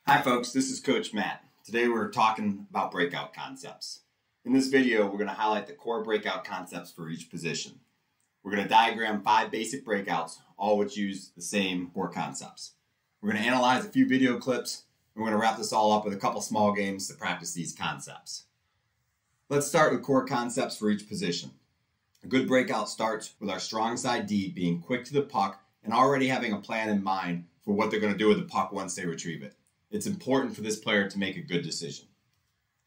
Hi folks, this is Coach Matt. Today we're talking about breakout concepts. In this video, we're going to highlight the core breakout concepts for each position. We're going to diagram 5 basic breakouts, all which use the same core concepts. We're going to analyze a few video clips, and we're going to wrap this all up with a couple small games to practice these concepts. Let's start with core concepts for each position. A good breakout starts with our strong side D being quick to the puck and already having a plan in mind for what they're going to do with the puck once they retrieve it. It's important for this player to make a good decision.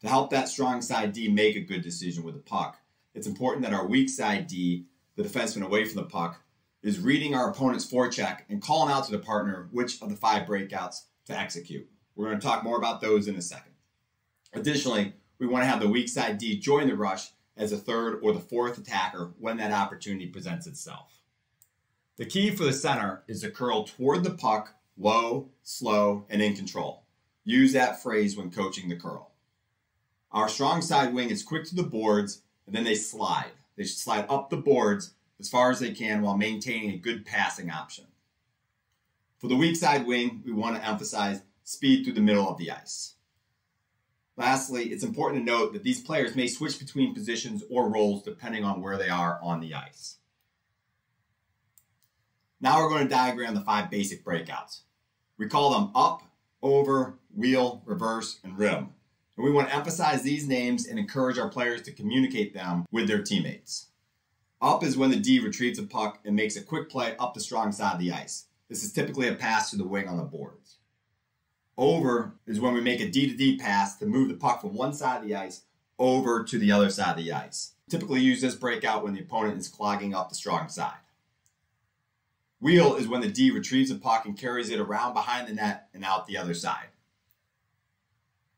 To help that strong side D make a good decision with the puck, it's important that our weak side D, the defenseman away from the puck, is reading our opponent's forecheck and calling out to the partner which of the 5 breakouts to execute. We're going to talk more about those in a second. Additionally, we want to have the weak side D join the rush as a 3rd or the 4th attacker when that opportunity presents itself. The key for the center is to curl toward the puck, low, slow, and in control. Use that phrase when coaching the curl. Our strong side wing is quick to the boards, and then they slide. They should slide up the boards as far as they can while maintaining a good passing option. For the weak side wing, we want to emphasize speed through the middle of the ice. Lastly, it's important to note that these players may switch between positions or roles depending on where they are on the ice. Now we're going to diagram the 5 basic breakouts. We call them up, over, wheel, reverse, and rim. And we want to emphasize these names and encourage our players to communicate them with their teammates. Up is when the D retrieves a puck and makes a quick play up the strong side of the ice. This is typically a pass to the wing on the boards. Over is when we make a D-to-D pass to move the puck from one side of the ice over to the other side of the ice. Typically use this breakout when the opponent is clogging up the strong side. Wheel is when the D retrieves a puck and carries it around behind the net and out the other side.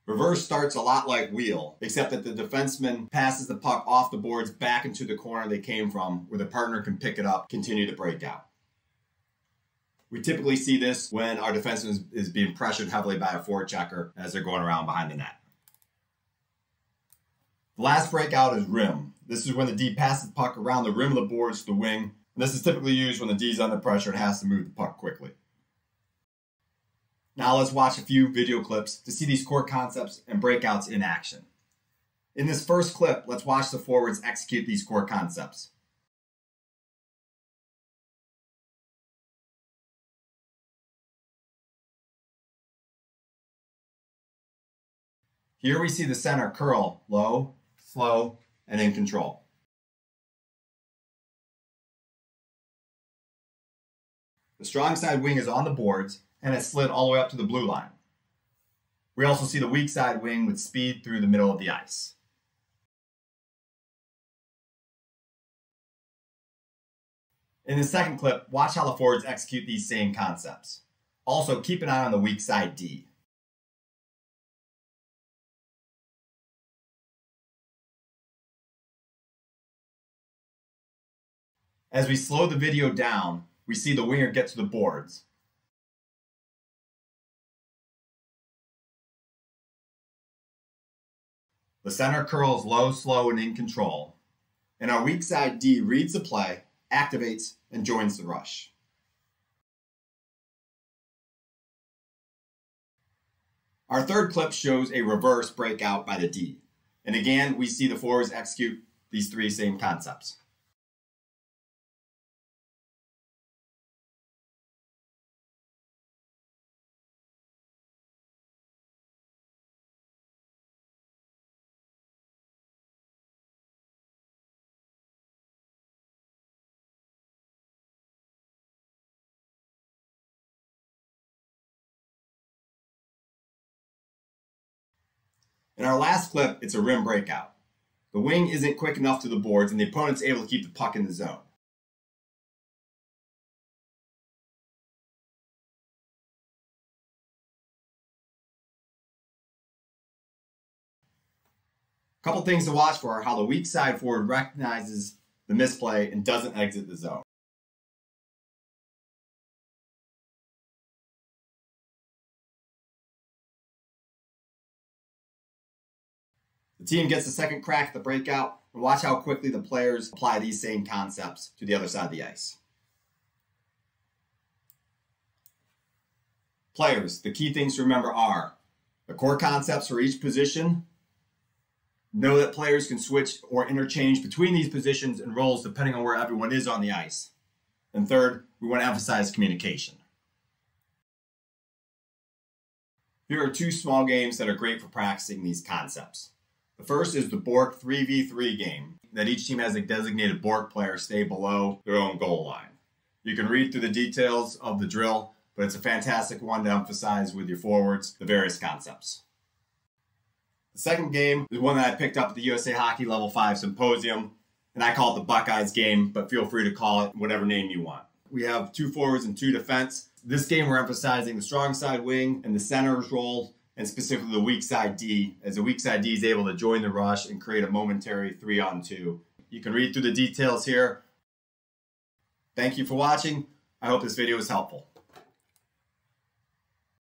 Reverse starts a lot like wheel, except that the defenseman passes the puck off the boards back into the corner they came from, where the partner can pick it up, continue the breakout. We typically see this when our defenseman is being pressured heavily by a forechecker as they're going around behind the net. The last breakout is rim. This is when the D passes the puck around the rim of the boards to the wing. This is typically used when the D is under pressure and has to move the puck quickly. Now let's watch a few video clips to see these core concepts and breakouts in action. In this first clip, let's watch the forwards execute these core concepts. Here we see the center curl low, slow, and in control. The strong side wing is on the boards and has slid all the way up to the blue line. We also see the weak side wing with speed through the middle of the ice. In the second clip, watch how the forwards execute these same concepts. Also, keep an eye on the weak side D. As we slow the video down, we see the winger get to the boards. The center curls low, slow, and in control. And our weak side D reads the play, activates, and joins the rush. Our third clip shows a reverse breakout by the D. And again, we see the forwards execute these 3 same concepts. In our last clip, it's a rim breakout. The wing isn't quick enough to the boards and the opponent's able to keep the puck in the zone. A couple things to watch for are how the weak side forward recognizes the misplay and doesn't exit the zone. The team gets a second crack at the breakout, and watch how quickly the players apply these same concepts to the other side of the ice. Players, the key things to remember are the core concepts for each position. Know that players can switch or interchange between these positions and roles depending on where everyone is on the ice. And third, we want to emphasize communication. Here are two small games that are great for practicing these concepts. The first is the Bork 3v3 game, that each team has a designated Bork player stay below their own goal line. You can read through the details of the drill, but it's a fantastic one to emphasize with your forwards the various concepts. The second game is one that I picked up at the USA Hockey Level 5 Symposium, and I call it the Buckeyes game, but feel free to call it whatever name you want. We have 2 forwards and 2 defense. This game we're emphasizing the strong side wing and the center's role, and specifically the weak side D, as the weak side D is able to join the rush and create a momentary 3-on-2. You can read through the details here. Thank you for watching. I hope this video was helpful.